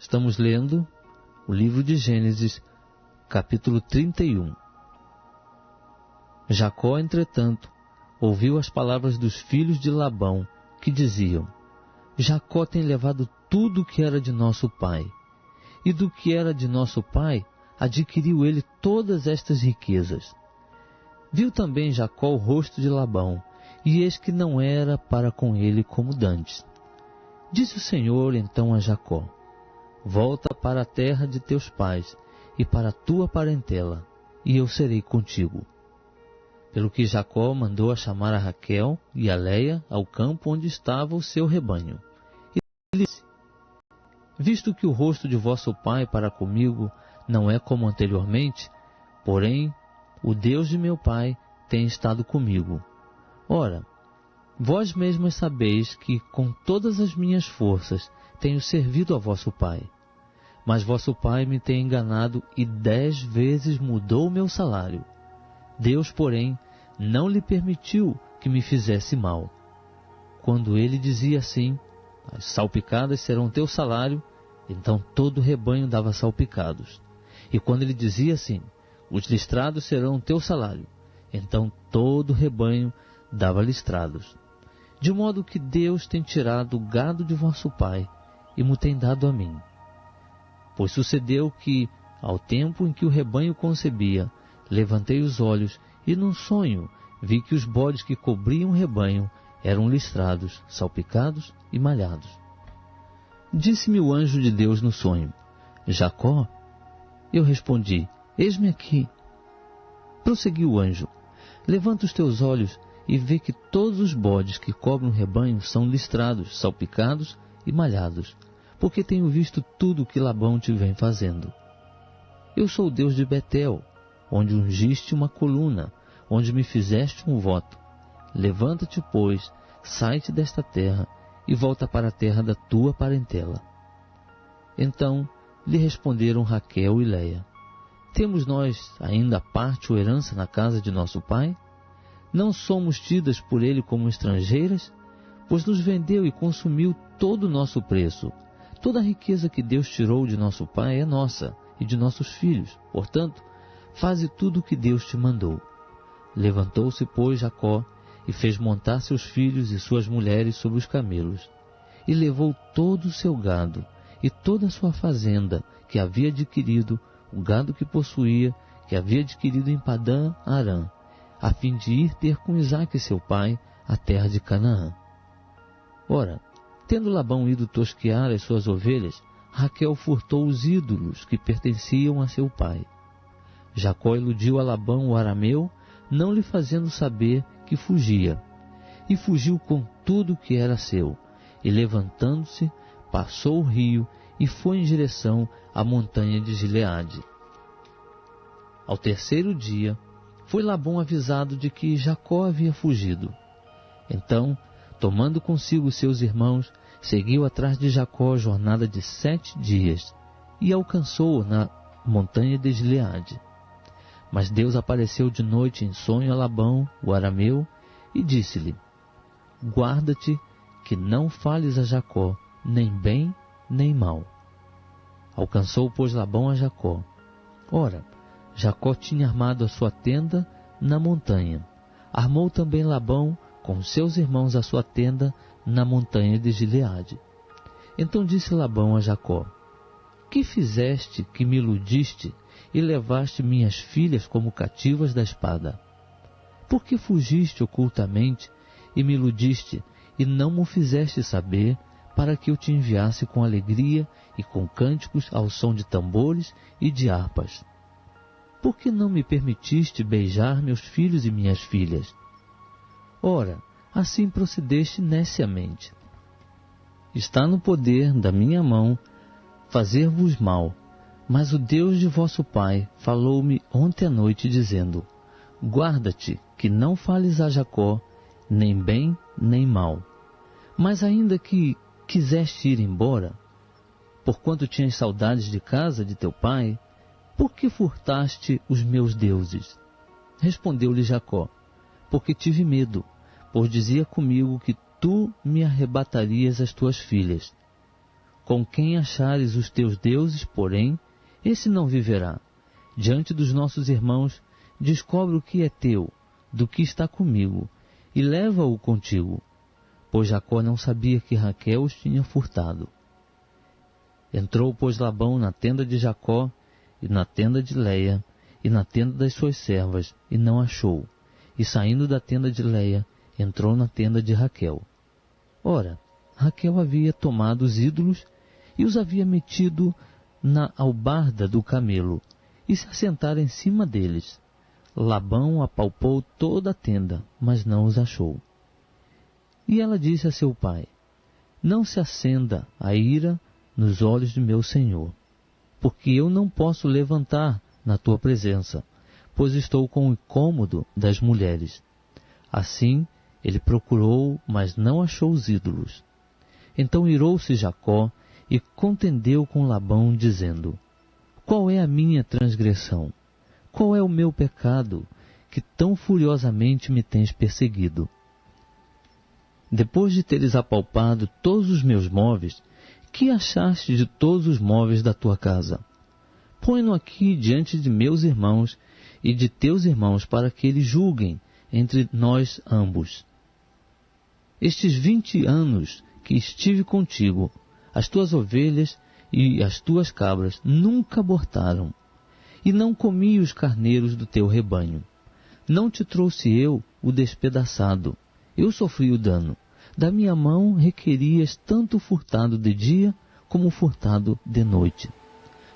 Estamos lendo o livro de Gênesis, capítulo 31. Jacó, entretanto, ouviu as palavras dos filhos de Labão, que diziam: Jacó tem levado tudo o que era de nosso pai, e do que era de nosso pai adquiriu ele todas estas riquezas. Viu também Jacó o rosto de Labão, e eis que não era para com ele como dantes. Disse o Senhor então a Jacó: Volta para a terra de teus pais e para a tua parentela, e eu serei contigo. Pelo que Jacó mandou a chamar a Raquel e a Leia ao campo onde estava o seu rebanho. E lhe disse: Visto que o rosto de vosso pai para comigo não é como anteriormente, porém o Deus de meu pai tem estado comigo. Ora, vós mesmas sabeis que com todas as minhas forças tenho servido a vosso pai. Mas vosso pai me tem enganado e 10 vezes mudou o meu salário. Deus, porém, não lhe permitiu que me fizesse mal. Quando ele dizia assim: As salpicadas serão teu salário, então todo o rebanho dava salpicados. E quando ele dizia assim: Os listrados serão teu salário, então todo o rebanho dava listrados. De modo que Deus tem tirado o gado de vosso pai e mo tem dado a mim. Pois sucedeu que, ao tempo em que o rebanho concebia, levantei os olhos e num sonho vi que os bodes que cobriam o rebanho eram listrados, salpicados e malhados. Disse-me o anjo de Deus no sonho: Jacó? Eu respondi: Eis-me aqui. Prosseguiu o anjo: Levanta os teus olhos e vê que todos os bodes que cobrem o rebanho são listrados, salpicados e malhados, porque tenho visto tudo o que Labão te vem fazendo. Eu sou o Deus de Betel, onde ungiste uma coluna, onde me fizeste um voto. Levanta-te, pois, sai-te desta terra e volta para a terra da tua parentela. Então lhe responderam Raquel e Leia: Temos nós ainda parte ou herança na casa de nosso pai? Não somos tidas por ele como estrangeiras? Pois nos vendeu e consumiu todo o nosso preço. Toda a riqueza que Deus tirou de nosso pai é nossa e de nossos filhos. Portanto, faze tudo o que Deus te mandou. Levantou-se, pois, Jacó e fez montar seus filhos e suas mulheres sobre os camelos. E levou todo o seu gado e toda a sua fazenda que havia adquirido, o gado que possuía, que havia adquirido em Padã Arã, a fim de ir ter com Isaque seu pai a terra de Canaã. Ora, tendo Labão ido tosquear as suas ovelhas, Raquel furtou os ídolos que pertenciam a seu pai. Jacó iludiu a Labão o arameu, não lhe fazendo saber que fugia. E fugiu com tudo o que era seu, e levantando-se, passou o rio e foi em direção à montanha de Gileade. Ao terceiro dia, foi Labão avisado de que Jacó havia fugido. Então, tomando consigo seus irmãos, seguiu atrás de Jacó a jornada de 7 dias, e alcançou-o na montanha de Gileade. Mas Deus apareceu de noite em sonho a Labão, o arameu, e disse-lhe: Guarda-te que não fales a Jacó, nem bem, nem mal. Alcançou, pois, Labão a Jacó. Ora, Jacó tinha armado a sua tenda na montanha. Armou também Labão com seus irmãos a sua tenda na montanha de Gileade. Então disse Labão a Jacó: Que fizeste que me iludiste e levaste minhas filhas como cativas da espada? Por que fugiste ocultamente e me iludiste e não me fizeste saber, para que eu te enviasse com alegria e com cânticos ao som de tambores e de harpas? Por que não me permitiste beijar meus filhos e minhas filhas? Ora, assim procedeste neciamente. Está no poder da minha mão fazer-vos mal, mas o Deus de vosso pai falou-me ontem à noite, dizendo: Guarda-te, que não fales a Jacó, nem bem, nem mal. Mas ainda que quiseste ir embora, porquanto tinhas saudades de casa de teu pai, por que furtaste os meus deuses? Respondeu-lhe Jacó: Porque tive medo, pois dizia comigo que tu me arrebatarias as tuas filhas. Com quem achares os teus deuses, porém, esse não viverá. Diante dos nossos irmãos, descobre o que é teu, do que está comigo, e leva-o contigo. Pois Jacó não sabia que Raquel os tinha furtado. Entrou, pois, Labão na tenda de Jacó, e na tenda de Leia, e na tenda das suas servas, e não achou. E saindo da tenda de Leia, entrou na tenda de Raquel. Ora, Raquel havia tomado os ídolos e os havia metido na albarda do camelo, e se assentara em cima deles. Labão apalpou toda a tenda, mas não os achou. E ela disse a seu pai: não se acenda a ira nos olhos de meu senhor, porque eu não posso levantar na tua presença, pois estou com o incômodo das mulheres. Assim ele procurou, mas não achou os ídolos. Então irou-se Jacó e contendeu com Labão, dizendo: qual é a minha transgressão? Qual é o meu pecado, que tão furiosamente me tens perseguido? Depois de teres apalpado todos os meus móveis, que achaste de todos os móveis da tua casa? Põe-no aqui diante de meus irmãos e de teus irmãos, para que eles julguem entre nós ambos. Estes 20 anos que estive contigo, as tuas ovelhas e as tuas cabras nunca abortaram, e não comi os carneiros do teu rebanho. Não te trouxe eu o despedaçado, eu sofri o dano. Da minha mão requerias tanto furtado de dia como furtado de noite.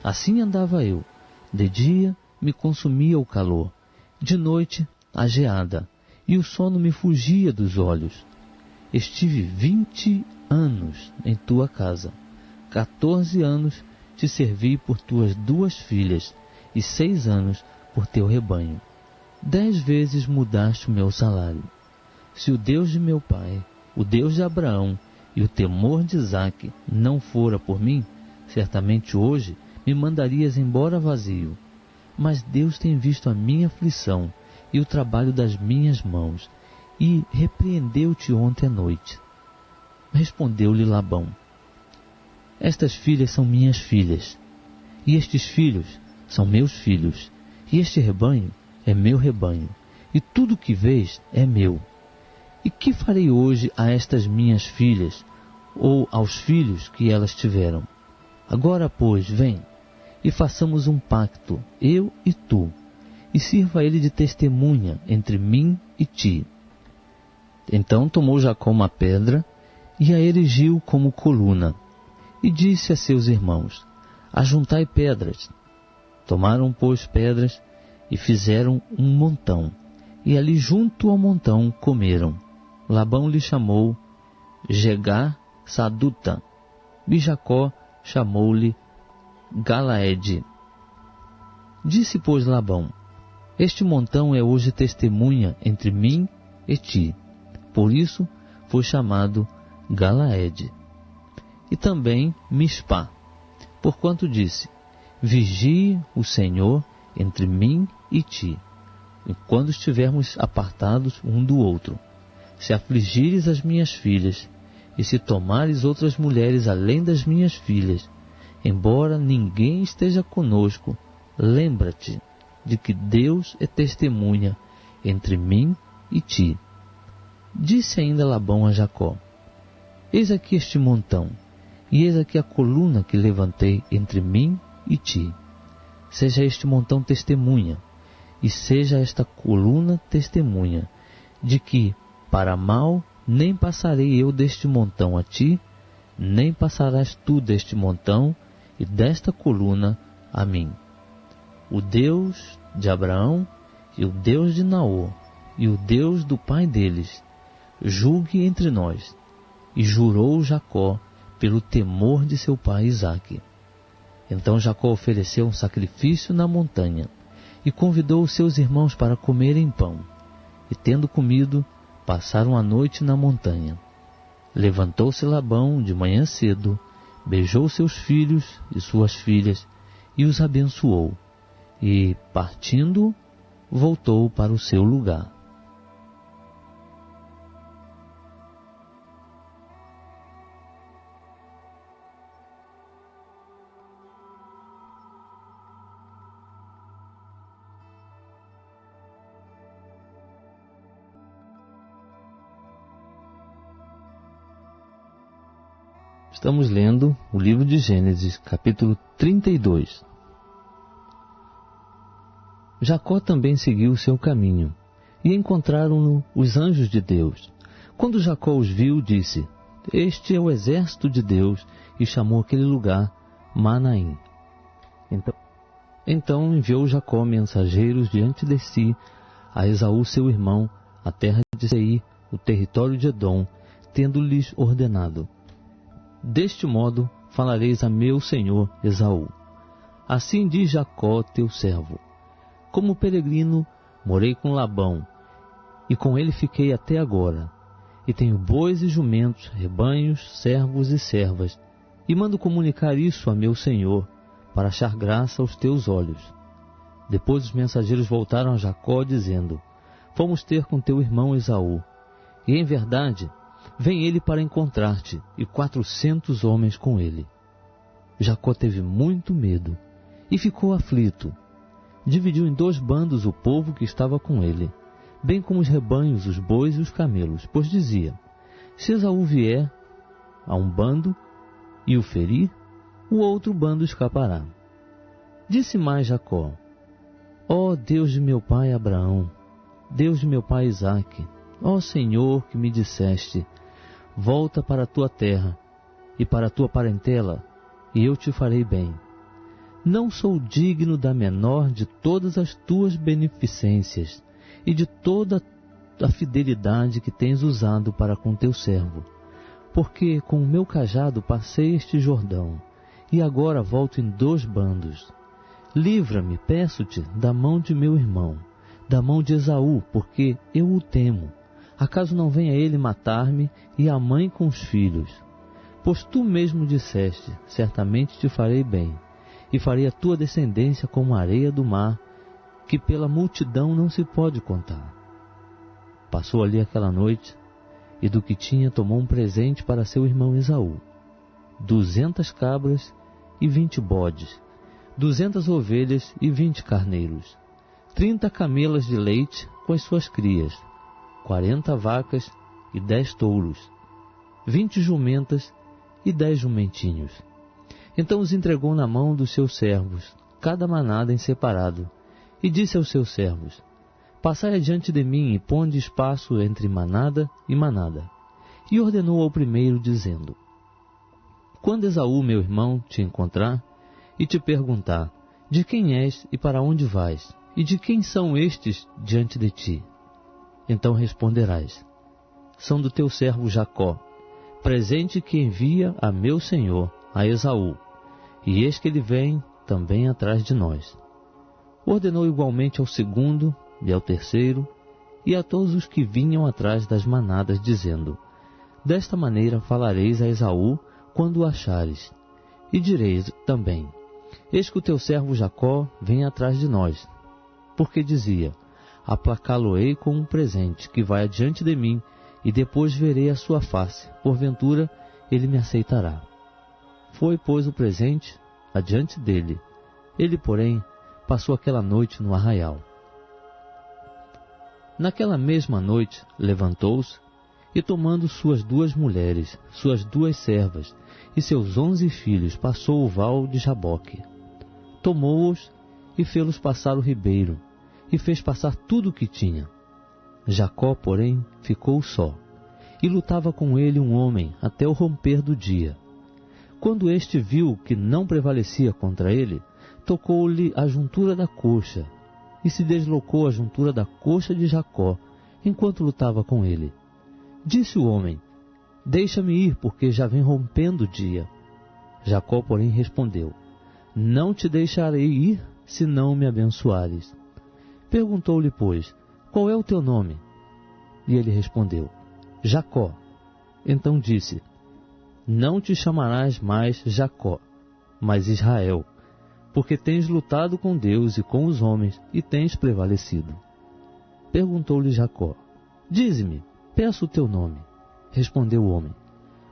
Assim andava eu. De dia me consumia o calor, de noite a geada, e o sono me fugia dos olhos. Estive 20 anos em tua casa, 14 anos te servi por tuas 2 filhas, e 6 anos por teu rebanho. 10 vezes mudaste o meu salário. Se o Deus de meu pai, o Deus de Abraão e o temor de Isaque não fora por mim, certamente hoje me mandarias embora vazio. Mas Deus tem visto a minha aflição e o trabalho das minhas mãos, e repreendeu-te ontem à noite. Respondeu-lhe Labão: estas filhas são minhas filhas, e estes filhos são meus filhos, e este rebanho é meu rebanho, e tudo o que vês é meu. E que farei hoje a estas minhas filhas, ou aos filhos que elas tiveram? Agora, pois, vem, e façamos um pacto, eu e tu, e sirva ele de testemunha entre mim e ti. Então tomou Jacó uma pedra, e a erigiu como coluna, e disse a seus irmãos: ajuntai pedras. Tomaram, pois, pedras, e fizeram um montão, e ali junto ao montão comeram. Labão lhe chamou Jegar Saduta, e Jacó chamou-lhe Galaede. Disse, pois, Labão: este montão é hoje testemunha entre mim e ti. Por isso foi chamado Galaede. E também Mispá, porquanto disse: vigie o Senhor entre mim e ti, quando estivermos apartados um do outro. Se afligires as minhas filhas, e se tomares outras mulheres além das minhas filhas, embora ninguém esteja conosco, lembra-te de que Deus é testemunha entre mim e ti. Disse ainda Labão a Jacó: eis aqui este montão, e eis aqui a coluna que levantei entre mim e ti. Seja este montão testemunha, e seja esta coluna testemunha, de que, para mal, nem passarei eu deste montão a ti, nem passarás tu deste montão e desta coluna a mim. O Deus de Abraão e o Deus de Naor e o Deus do pai deles, julgue entre nós. E jurou Jacó pelo temor de seu pai Isaque. Então Jacó ofereceu um sacrifício na montanha e convidou os seus irmãos para comerem pão. E tendo comido, passaram a noite na montanha. Levantou-se Labão de manhã cedo, beijou seus filhos e suas filhas e os abençoou. E, partindo, voltou para o seu lugar. Estamos lendo o livro de Gênesis, capítulo 32. Jacó também seguiu o seu caminho, e encontraram-no os anjos de Deus. Quando Jacó os viu, disse: Este é o exército de Deus, e chamou aquele lugar Manaim. Então enviou Jacó mensageiros diante de si a Esaú seu irmão, a terra de Seir, o território de Edom, tendo-lhes ordenado: Deste modo falareis a meu senhor Esaú: Assim diz Jacó teu servo: Como peregrino morei com Labão, e com ele fiquei até agora, e tenho bois e jumentos, rebanhos, servos e servas, e mando comunicar isso a meu senhor, para achar graça aos teus olhos. Depois os mensageiros voltaram a Jacó, dizendo: Fomos ter com teu irmão Esaú, e em verdade vem ele para encontrar-te, e 400 homens com ele. Jacó teve muito medo, e ficou aflito. Dividiu em 2 bandos o povo que estava com ele, bem como os rebanhos, os bois e os camelos, pois dizia: Se Esaú vier a um bando e o ferir, o outro bando escapará. Disse mais Jacó: Ó Deus de meu pai Abraão, Deus de meu pai Isaque, ó Senhor, que me disseste: Volta para a tua terra e para a tua parentela, e eu te farei bem. Não sou digno da menor de todas as tuas beneficências e de toda a fidelidade que tens usado para com teu servo, porque com o meu cajado passei este Jordão, e agora volto em 2 bandos. Livra-me, peço-te, da mão de meu irmão, da mão de Esaú, porque eu o temo. Acaso não venha ele matar-me e a mãe com os filhos? Pois tu mesmo disseste: Certamente te farei bem, e farei a tua descendência como a areia do mar, que pela multidão não se pode contar. Passou ali aquela noite, e do que tinha tomou um presente para seu irmão Esaú: 200 cabras e 20 bodes, 200 ovelhas e 20 carneiros, 30 camelas de leite com as suas crias, 40 vacas e 10 touros, 20 jumentas e 10 jumentinhos. Então os entregou na mão dos seus servos, cada manada em separado, e disse aos seus servos: Passai adiante de mim e ponde espaço entre manada e manada. E ordenou ao primeiro, dizendo: Quando Esaú, meu irmão, te encontrar e te perguntar: De quem és e para onde vais? E de quem são estes diante de ti? Então responderás: São do teu servo Jacó, presente que envia a meu senhor, a Esaú, e eis que ele vem também atrás de nós. Ordenou igualmente ao segundo e ao terceiro, e a todos os que vinham atrás das manadas, dizendo: Desta maneira falareis a Esaú quando o achares, e direis também: Eis que o teu servo Jacó vem atrás de nós, porque dizia: Aplacá-lo-ei com um presente que vai adiante de mim, e depois verei a sua face, porventura ele me aceitará. Foi, pois, o presente adiante dele. Ele, porém, passou aquela noite no arraial. Naquela mesma noite levantou-se, e tomando suas 2 mulheres, suas 2 servas e seus 11 filhos, passou o val de Jaboque. Tomou-os e fê-los passar o ribeiro, e fez passar tudo o que tinha. Jacó, porém, ficou só, e lutava com ele um homem até o romper do dia. Quando este viu que não prevalecia contra ele, tocou-lhe a juntura da coxa, e se deslocou a juntura da coxa de Jacó, enquanto lutava com ele. Disse o homem: Deixa-me ir, porque já vem rompendo o dia. Jacó, porém, respondeu: Não te deixarei ir, se não me abençoares. Perguntou-lhe, pois: Qual é o teu nome? E ele respondeu: Jacó. Então disse: Não te chamarás mais Jacó, mas Israel, porque tens lutado com Deus e com os homens, e tens prevalecido. Perguntou-lhe Jacó: Dize-me, peço o teu nome. Respondeu o homem: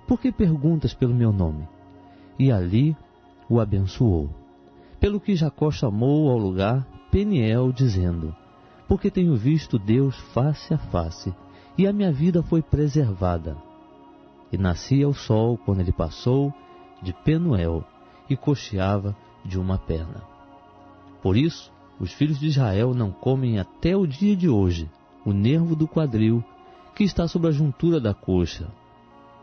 Por que perguntas pelo meu nome? E ali o abençoou. Pelo que Jacó chamou ao lugar Peniel, dizendo: Porque tenho visto Deus face a face, e a minha vida foi preservada. e nascia o sol quando ele passou de Penuel e coxeava de uma perna. Por isso, os filhos de Israel não comem até o dia de hoje o nervo do quadril que está sobre a juntura da coxa,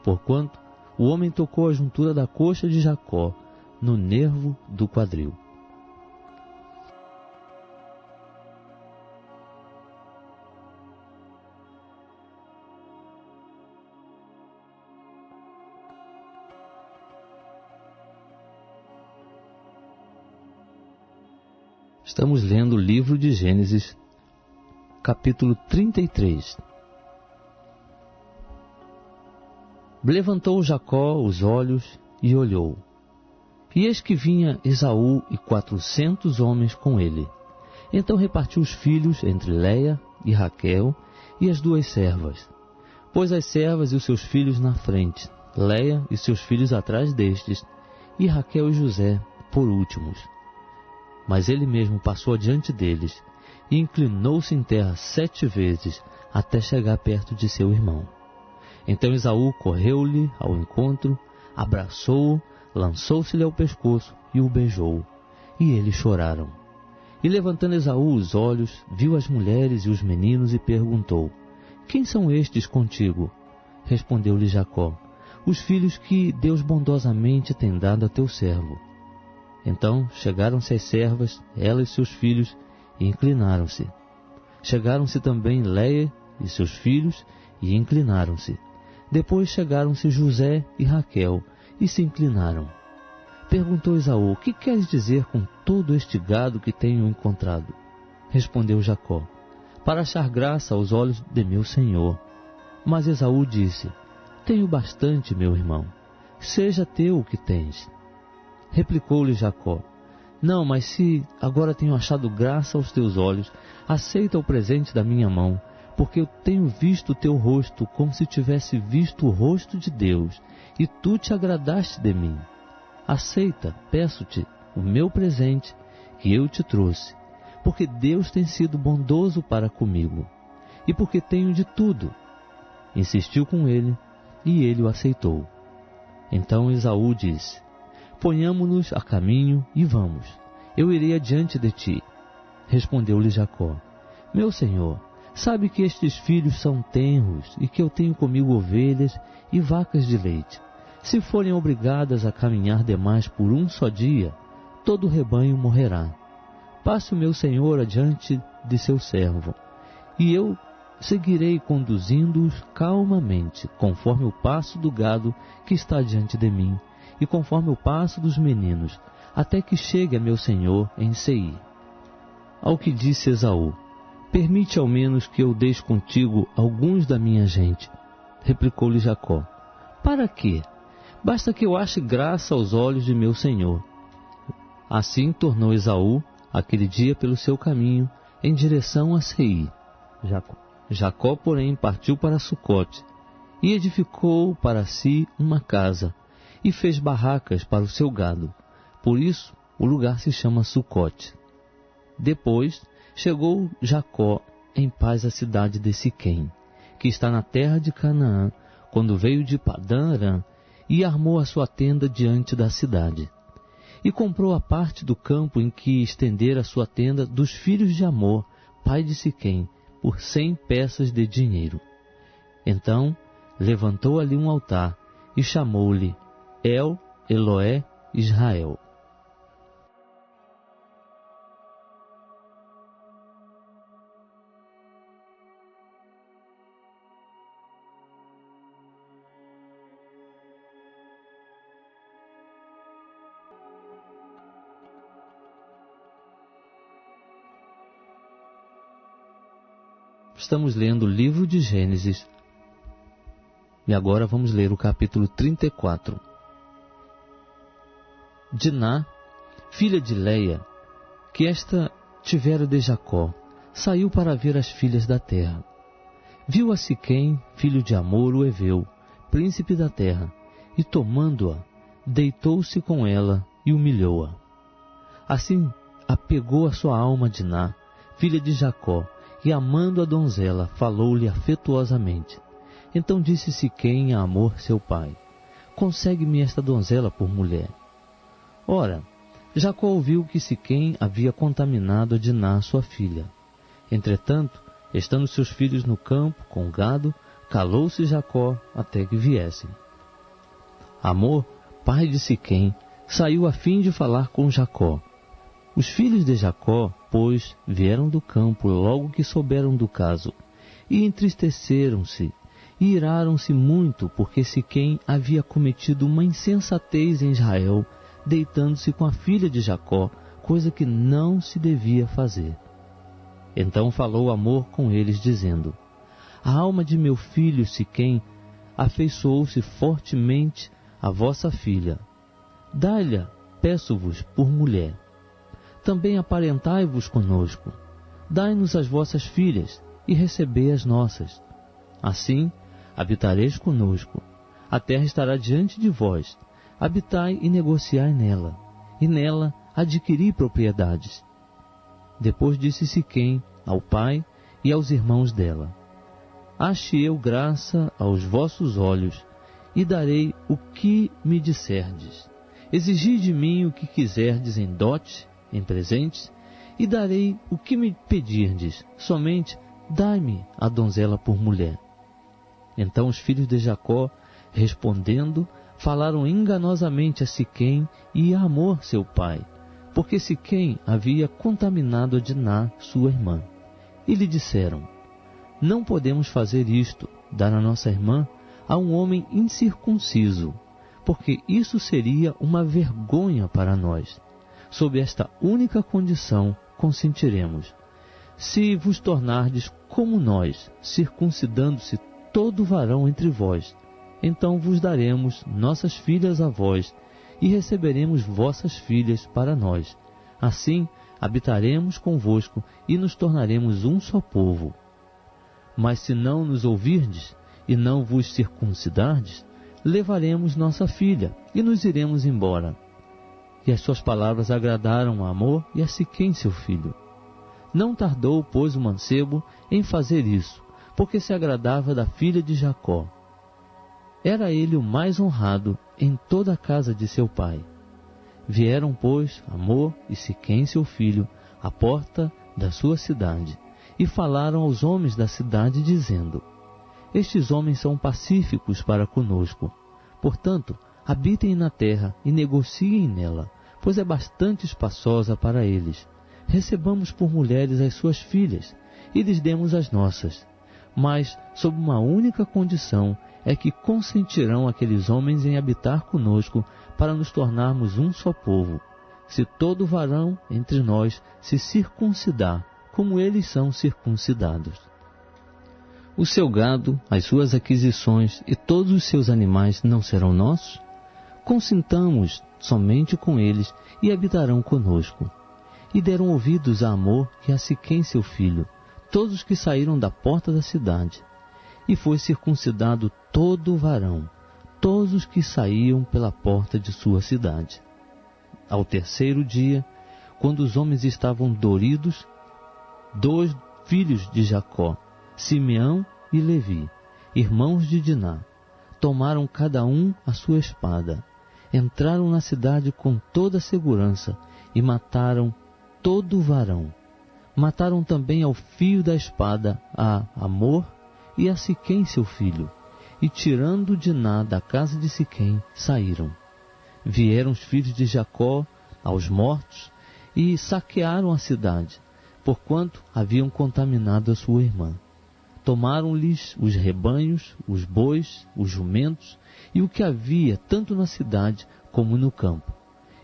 porquanto o homem tocou a juntura da coxa de Jacó no nervo do quadril. Estamos lendo o livro de Gênesis, capítulo 33. Levantou Jacó os olhos e olhou, e eis que vinha Esaú e 400 homens com ele. Então repartiu os filhos entre Léia e Raquel e as 2 servas. Pôs as servas e os seus filhos na frente, Léia e seus filhos atrás destes, e Raquel e José por últimos. Mas ele mesmo passou adiante deles e inclinou-se em terra 7 vezes até chegar perto de seu irmão. Então Esaú correu-lhe ao encontro, abraçou-o, lançou-se-lhe ao pescoço e o beijou. E eles choraram. E levantando Esaú os olhos, viu as mulheres e os meninos e perguntou: Quem são estes contigo? Respondeu-lhe Jacó: Os filhos que Deus bondosamente tem dado a teu servo. Então chegaram-se as servas, ela e seus filhos, e inclinaram-se. Chegaram-se também Léia e seus filhos, e inclinaram-se. Depois chegaram-se José e Raquel, e se inclinaram. Perguntou Esaú: Que queres dizer com todo este gado que tenho encontrado? Respondeu Jacó: Para achar graça aos olhos de meu senhor. Mas Esaú disse: Tenho bastante, meu irmão. Seja teu o que tens. Replicou-lhe Jacó: Não, mas se agora tenho achado graça aos teus olhos, aceita o presente da minha mão, porque eu tenho visto o teu rosto como se tivesse visto o rosto de Deus, e tu te agradaste de mim. Aceita, peço-te, o meu presente que eu te trouxe, porque Deus tem sido bondoso para comigo, e porque tenho de tudo. Insistiu com ele, e ele o aceitou. Então Esaú disse: Ponhamo-nos a caminho e vamos, eu irei adiante de ti. Respondeu-lhe Jacó: Meu senhor, sabe que estes filhos são tenros e que eu tenho comigo ovelhas e vacas de leite. Se forem obrigadas a caminhar demais por um só dia, todo o rebanho morrerá. Passe o meu senhor adiante de seu servo, e eu seguirei conduzindo-os calmamente, conforme o passo do gado que está diante de mim, e conforme o passo dos meninos, até que chegue a meu senhor em Seir. Ao que disse Esaú: Permite ao menos que eu deixe contigo alguns da minha gente. Replicou-lhe Jacó: Para quê? Basta que eu ache graça aos olhos de meu senhor. Assim tornou Esaú aquele dia pelo seu caminho em direção a Seir. Jacó, porém, partiu para Sucote e edificou para si uma casa e fez barracas para o seu gado. Por isso o lugar se chama Sucote. Depois chegou Jacó em paz à cidade de Siquém, que está na terra de Canaã, quando veio de Padã Arã, e armou a sua tenda diante da cidade. E comprou a parte do campo em que estendera a sua tenda dos filhos de Amor, pai de Siquém, por 100 peças de dinheiro. Então levantou ali um altar e chamou-lhe El Eloé Israel. Estamos lendo o livro de Gênesis e agora vamos ler o capítulo 34. Diná, filha de Léia, que esta tivera de Jacó, saiu para ver as filhas da terra. Viu a Siquém, filho de Amor, o Heveu, príncipe da terra, e tomando-a, deitou-se com ela e humilhou-a. Assim apegou a sua alma Diná, filha de Jacó, e amando a donzela, falou-lhe afetuosamente. Então disse Siquém a Hamor seu pai: consegue-me esta donzela por mulher. Ora, Jacó ouviu que Siquém havia contaminado a Diná, sua filha. Entretanto, estando seus filhos no campo, com o gado, calou-se Jacó até que viessem. Hamor, pai de Siquém, saiu a fim de falar com Jacó. Os filhos de Jacó, pois, vieram do campo logo que souberam do caso, e entristeceram-se, e iraram-se muito, porque Siquém havia cometido uma insensatez em Israel, deitando-se com a filha de Jacó, coisa que não se devia fazer. Então falou Hamor com eles, dizendo: a alma de meu filho Siquém afeiçoou-se fortemente à vossa filha. Dai-lhe, peço-vos, por mulher. Também aparentai-vos conosco. Dai-nos as vossas filhas, e recebei as nossas. Assim, habitareis conosco. A terra estará diante de vós. Habitai e negociai nela, e nela adquiri propriedades. Depois disse Siquém ao pai e aos irmãos dela: ache eu graça aos vossos olhos, e darei o que me disserdes. Exigi de mim o que quiserdes em dote, em presentes, e darei o que me pedirdes, somente dai-me a donzela por mulher. Então os filhos de Jacó, respondendo, falaram enganosamente a Siquém e a Hamor seu pai, porque Siquém havia contaminado a Diná, sua irmã. E lhe disseram: não podemos fazer isto, dar a nossa irmã a um homem incircunciso, porque isso seria uma vergonha para nós. Sob esta única condição consentiremos: se vos tornardes como nós, circuncidando-se todo varão entre vós, então vos daremos nossas filhas a vós, e receberemos vossas filhas para nós. Assim habitaremos convosco e nos tornaremos um só povo. Mas se não nos ouvirdes e não vos circuncidardes, levaremos nossa filha e nos iremos embora. E as suas palavras agradaram a Hamor e a Siquém seu filho. Não tardou, pois, o mancebo em fazer isso, porque se agradava da filha de Jacó. Era ele o mais honrado em toda a casa de seu pai. Vieram, pois, Hamor e Siquém seu filho à porta da sua cidade, e falaram aos homens da cidade, dizendo: estes homens são pacíficos para conosco. Portanto, habitem na terra e negociem nela, pois é bastante espaçosa para eles. Recebamos por mulheres as suas filhas, e lhes demos as nossas. Mas, sob uma única condição, é que consentirão aqueles homens em habitar conosco, para nos tornarmos um só povo, se todo varão entre nós se circuncidar, como eles são circuncidados. O seu gado, as suas aquisições e todos os seus animais não serão nossos? Consintamos somente com eles e habitarão conosco. E deram ouvidos a Hamor e a Siquém seu filho, todos os que saíram da porta da cidade. E foi circuncidado todo varão, todos os que saíam pela porta de sua cidade. Ao terceiro dia, quando os homens estavam doridos, 2 filhos de Jacó, Simeão e Levi, irmãos de Diná, tomaram cada um a sua espada, entraram na cidade com toda a segurança e mataram todo o varão. Mataram também ao fio da espada a Hamor e a Siquém seu filho, e tirando Diná da casa de Siquém, saíram. Vieram os filhos de Jacó aos mortos e saquearam a cidade, porquanto haviam contaminado a sua irmã. Tomaram-lhes os rebanhos, os bois, os jumentos e o que havia tanto na cidade como no campo,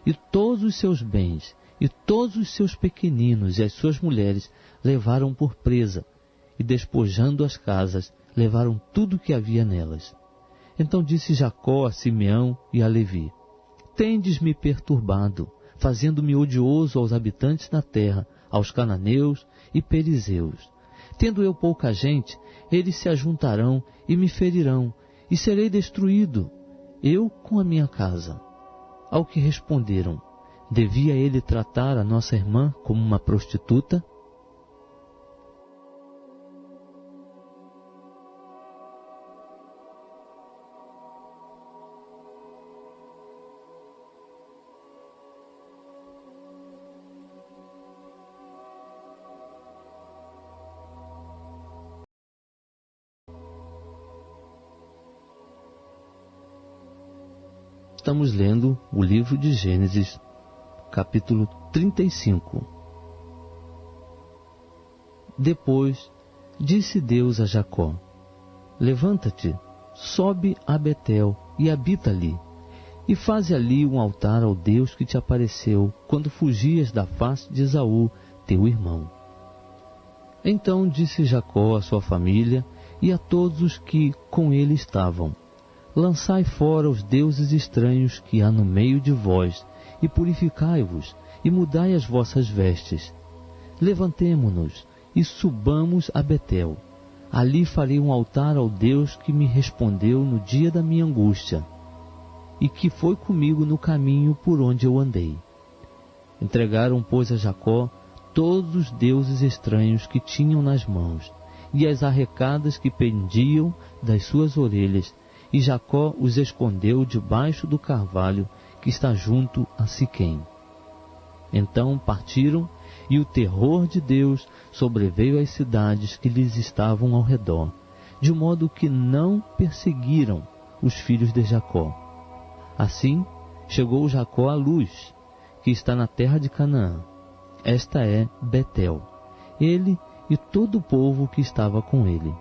e todos os seus bens, e todos os seus pequeninos e as suas mulheres levaram por presa, e despojando as casas, levaram tudo o que havia nelas. Então disse Jacó a Simeão e a Levi: tendes-me perturbado, fazendo-me odioso aos habitantes da terra, aos cananeus e perizeus. Tendo eu pouca gente, eles se ajuntarão e me ferirão, e serei destruído, eu com a minha casa. Ao que responderam: devia ele tratar a nossa irmã como uma prostituta? estamos lendo o livro de Gênesis, capítulo 35. Depois disse Deus a Jacó: levanta-te, sobe a Betel e habita ali, e faze ali um altar ao Deus que te apareceu quando fugias da face de Esaú, teu irmão. Então disse Jacó à sua família e a todos os que com ele estavam: lançai fora os deuses estranhos que há no meio de vós, e purificai-vos, e mudai as vossas vestes. Levantemo-nos e subamos a Betel. Ali farei um altar ao Deus que me respondeu no dia da minha angústia, e que foi comigo no caminho por onde eu andei. Entregaram, pois, a Jacó todos os deuses estranhos que tinham nas mãos, e as arrecadas que pendiam das suas orelhas, e Jacó os escondeu debaixo do carvalho que está junto a Siquém. Então partiram, e o terror de Deus sobreveio às cidades que lhes estavam ao redor, de modo que não perseguiram os filhos de Jacó. Assim chegou Jacó à luz, que está na terra de Canaã. Esta é Betel. Ele e todo o povo que estava com ele.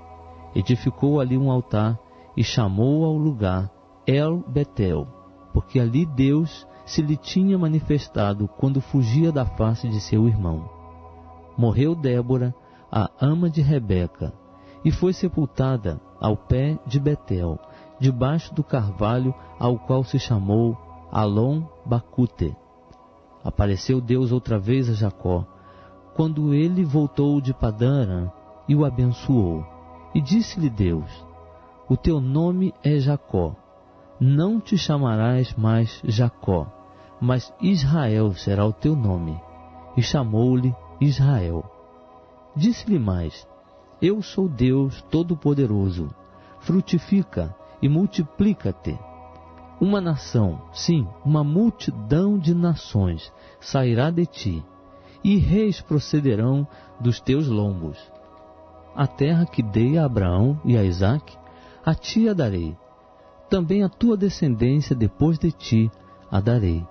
Edificou ali um altar e chamou ao lugar El Betel, porque ali Deus se lhe tinha manifestado quando fugia da face de seu irmão. Morreu Débora, a ama de Rebeca, e foi sepultada ao pé de Betel, debaixo do carvalho ao qual se chamou Alon Bacute. Apareceu Deus outra vez a Jacó, quando ele voltou de Padã Arã, e o abençoou. E disse-lhe Deus: o teu nome é Jacó, não te chamarás mais Jacó, mas Israel será o teu nome. E chamou-lhe Israel. Disse-lhe mais: eu sou Deus Todo-Poderoso, frutifica e multiplica-te. Uma nação, sim, uma multidão de nações sairá de ti, e reis procederão dos teus lombos. A terra que dei a Abraão e a Isaque, a ti a darei. Também a tua descendência depois de ti a darei.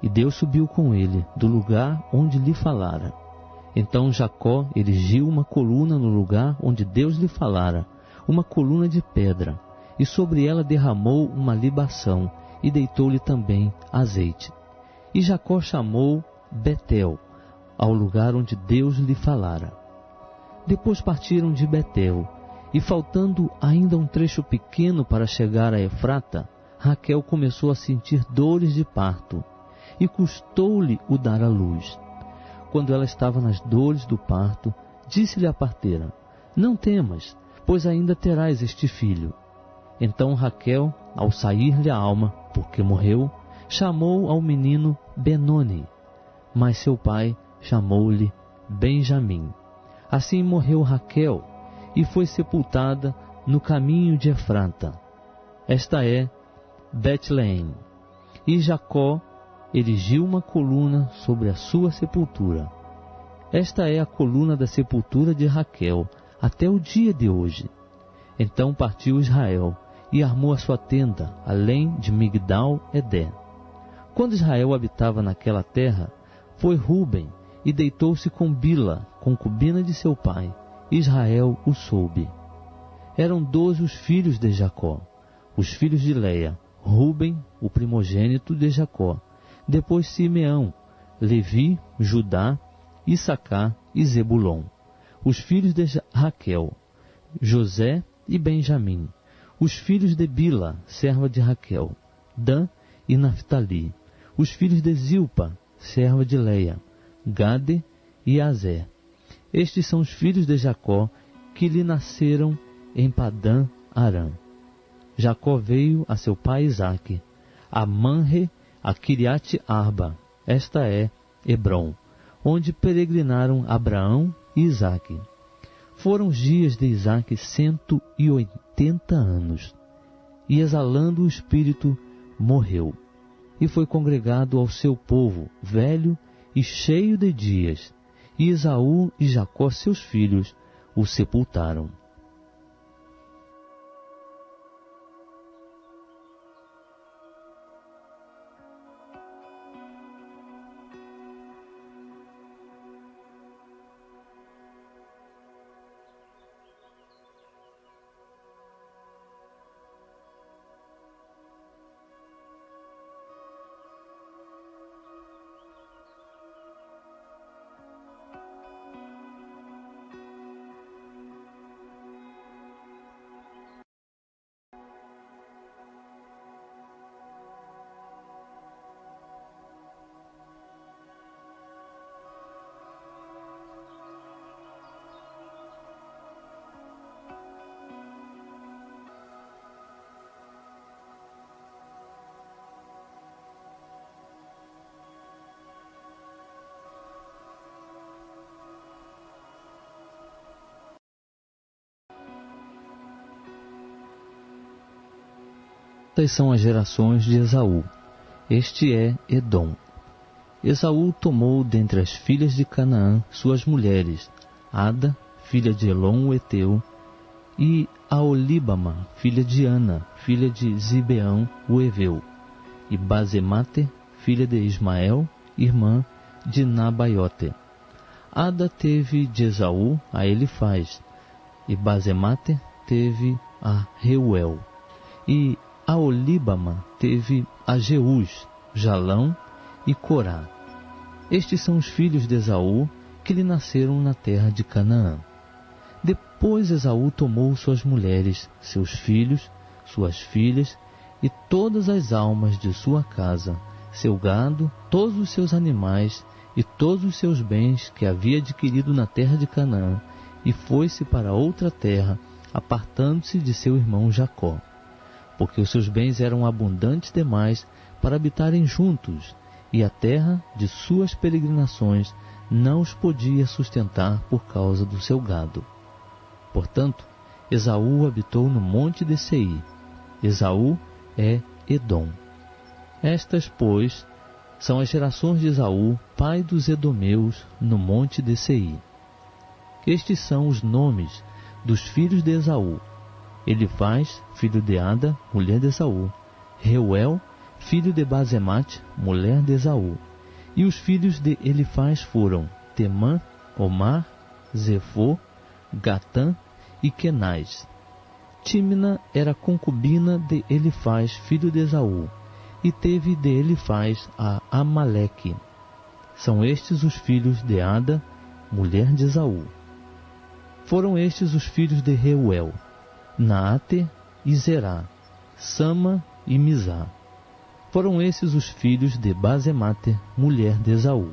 E Deus subiu com ele do lugar onde lhe falara. Então Jacó erigiu uma coluna no lugar onde Deus lhe falara, uma coluna de pedra, e sobre ela derramou uma libação, e deitou-lhe também azeite. E Jacó chamou Betel, ao lugar onde Deus lhe falara. Depois partiram de Betel, e faltando ainda um trecho pequeno para chegar a Efrata, Raquel começou a sentir dores de parto, e custou-lhe o dar à luz. Quando ela estava nas dores do parto, disse-lhe a parteira: não temas, pois ainda terás este filho. Então Raquel, ao sair-lhe a alma, porque morreu, chamou ao menino Benoni, mas seu pai chamou-lhe Benjamim. Assim morreu Raquel, e foi sepultada no caminho de Efrata. Esta é Betleém. E Jacó erigiu uma coluna sobre a sua sepultura. Esta é a coluna da sepultura de Raquel, até o dia de hoje. Então partiu Israel, e armou a sua tenda, além de Migdal-Edé. Quando Israel habitava naquela terra, foi Ruben, e deitou-se com Bila, concubina de seu pai. Israel o soube. Eram 12 os filhos de Jacó, os filhos de Leia: Ruben, o primogênito de Jacó, depois Simeão, Levi, Judá, Issacar e Zebulon. Os filhos de Raquel: José e Benjamim. Os filhos de Bila, serva de Raquel: Dan e Naphtali. Os filhos de Zilpa, serva de Leia: Gade e Azer. Estes são os filhos de Jacó que lhe nasceram em Padã Arã. Jacó veio a seu pai Isaque, a Manre, a Kiriate Arba, esta é Hebrom, onde peregrinaram Abraão e Isaque. Foram os dias de Isaque 180 anos, e exalando o espírito, morreu, e foi congregado ao seu povo, velho e cheio de dias, e Esaú e Jacó, seus filhos, o sepultaram. Estas são as gerações de Esaú. Este é Edom. Esaú tomou dentre as filhas de Canaã suas mulheres, Ada, filha de Elon o Eteu, e Aolíbama, filha de Ana, filha de Zibeão o Eveu, e Basemate, filha de Ismael, irmã de Nabaiote. Ada teve de Esaú a Elifaz, e Basemate teve a Reuel, e Aolíbama teve a Jeús, Jalão e Corá. Estes são os filhos de Esaú que lhe nasceram na terra de Canaã. Depois Esaú tomou suas mulheres, seus filhos, suas filhas e todas as almas de sua casa, seu gado, todos os seus animais e todos os seus bens que havia adquirido na terra de Canaã, e foi-se para outra terra, apartando-se de seu irmão Jacó, porque os seus bens eram abundantes demais para habitarem juntos, e a terra de suas peregrinações não os podia sustentar por causa do seu gado. Portanto, Esaú habitou no monte de Seir. Esaú é Edom. Estas, pois, são as gerações de Esaú, pai dos edomeus, no monte de Seir. Estes são os nomes dos filhos de Esaú: Elifaz, filho de Ada, mulher de Esaú; Reuel, filho de Basemate, mulher de Esaú. E os filhos de Elifaz foram Temã, Omar, Zefô, Gatã e Kenaz. Tímina era concubina de Elifaz, filho de Esaú, e teve de Elifaz a Amaleque. São estes os filhos de Ada, mulher de Esaú. Foram estes os filhos de Reuel: Naate e Zerá, Sama e Mizá. Foram esses os filhos de Basemate, mulher de Esaú.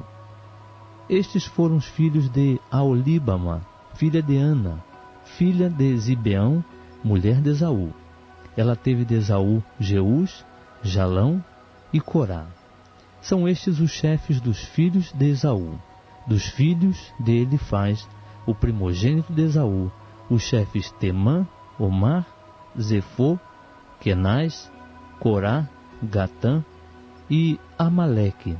Estes foram os filhos de Aolíbama, filha de Ana, filha de Zibeão, mulher de Esaú. Ela teve de Esaú Jeús, Jalão e Corá. São estes os chefes dos filhos de Esaú. Dos filhos de Elifaz, o primogênito de Esaú, os chefes Temã, Omar, Zefô, Kenaz, Corá, Gatã e Amaleque.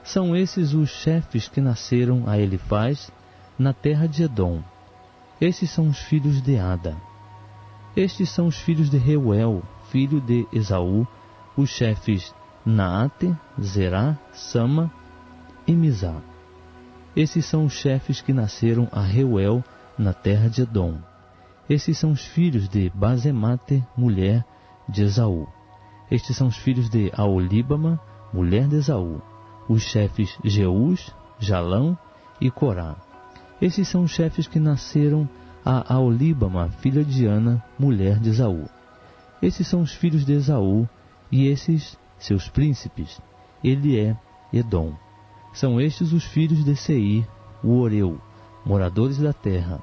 São esses os chefes que nasceram a Elifaz na terra de Edom. Estes são os filhos de Ada. Estes são os filhos de Reuel, filho de Esaú, os chefes Naate, Zerá, Sama e Mizá. Esses são os chefes que nasceram a Reuel na terra de Edom. Esses são os filhos de Basemate, mulher de Esaú. Estes são os filhos de Aolíbama, mulher de Esaú, os chefes Jeús, Jalão e Corá. Esses são os chefes que nasceram a Aolíbama, filha de Ana, mulher de Esaú. Esses são os filhos de Esaú, e esses seus príncipes. Ele é Edom. São estes os filhos de Seir, o Oreu, moradores da terra: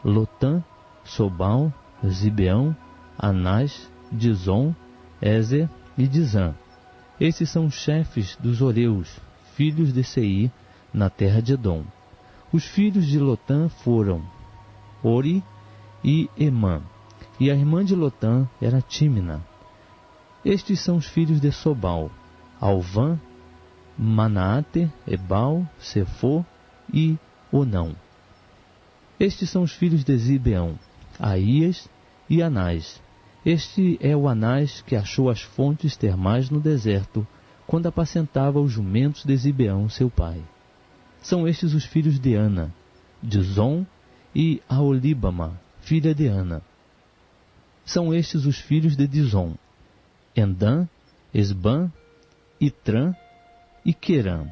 Lotã, Sobal, Zibeão, Anás, Dizon, Ezer e Dizã. Esses são os chefes dos Oreus, filhos de Seir, na terra de Edom. Os filhos de Lotã foram Ori e Emã, e a irmã de Lotã era Tímina. Estes são os filhos de Sobal: Alvã, Manaate, Ebal, Sefô e Onão. Estes são os filhos de Zibeão: Aías e Anás. Este é o Anás que achou as fontes termais no deserto, quando apacentava os jumentos de Zibeão, seu pai. São estes os filhos de Ana: Dizon e Aolíbama, filha de Ana. São estes os filhos de Dizon: Endã, Esbã, Itrã e Querã.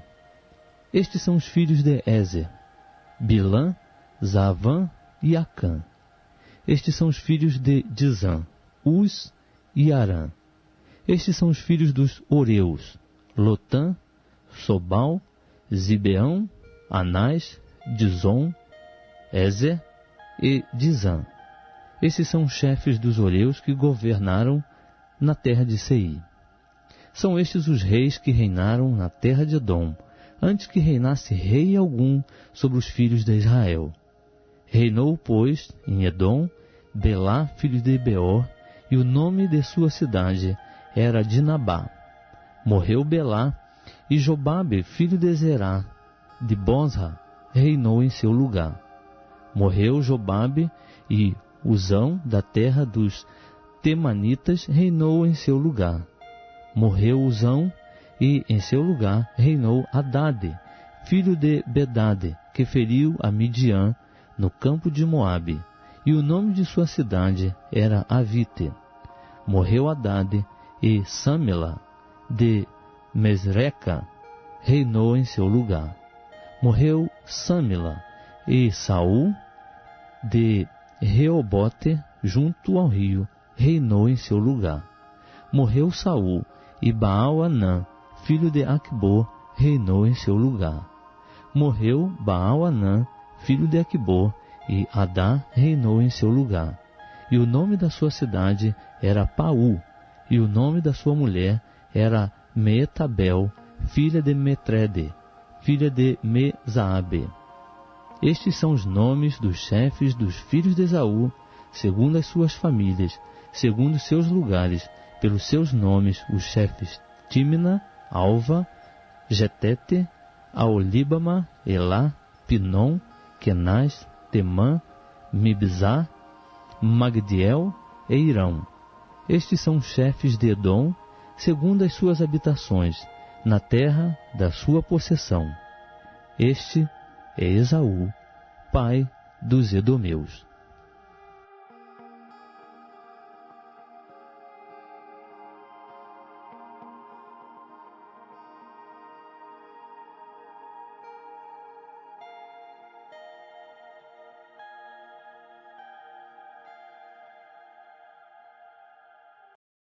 Estes são os filhos de Ezer: Bilã, Zavã e Acã. Estes são os filhos de Dizã: Uz e Arã. Estes são os filhos dos Oreus: Lotã, Sobal, Zibeão, Anás, Dizon, Ezer e Dizã. Esses são os chefes dos Oreus que governaram na terra de Seir. São estes os reis que reinaram na terra de Edom, antes que reinasse rei algum sobre os filhos de Israel. Reinou, pois, em Edom, Belá, filho de Beor, e o nome de sua cidade era Dinabá. Morreu Belá, e Jobabe, filho de Zerá, de Bosra, reinou em seu lugar. Morreu Jobabe, e Uzão, da terra dos Temanitas, reinou em seu lugar. Morreu Uzão, e em seu lugar reinou Hadade, filho de Bedade, que feriu a Midian no campo de Moabe, e o nome de sua cidade era Avite. Morreu Hadade, e Samela, de Mesreca, reinou em seu lugar. Morreu Samela, e Saul, de Reobote, junto ao rio, reinou em seu lugar. Morreu Saul, e Baal-Anã, filho de Aqubor, reinou em seu lugar. Morreu Baal-Anã, filho de Aqubor, e Adá reinou em seu lugar. E o nome da sua cidade era Paú, e o nome da sua mulher era Meetabel, filha de Metrede, filha de Mesaabe. Estes são os nomes dos chefes dos filhos de Esaú, segundo as suas famílias, segundo os seus lugares, pelos seus nomes, os chefes Tímina, Alva, Getete, Aolíbama, Elá, Pinom, Kenaz, Temã, Mibzá, Magdiel e Irão. Estes são os chefes de Edom, segundo as suas habitações, na terra da sua possessão. Este é Esaú, pai dos edomeus.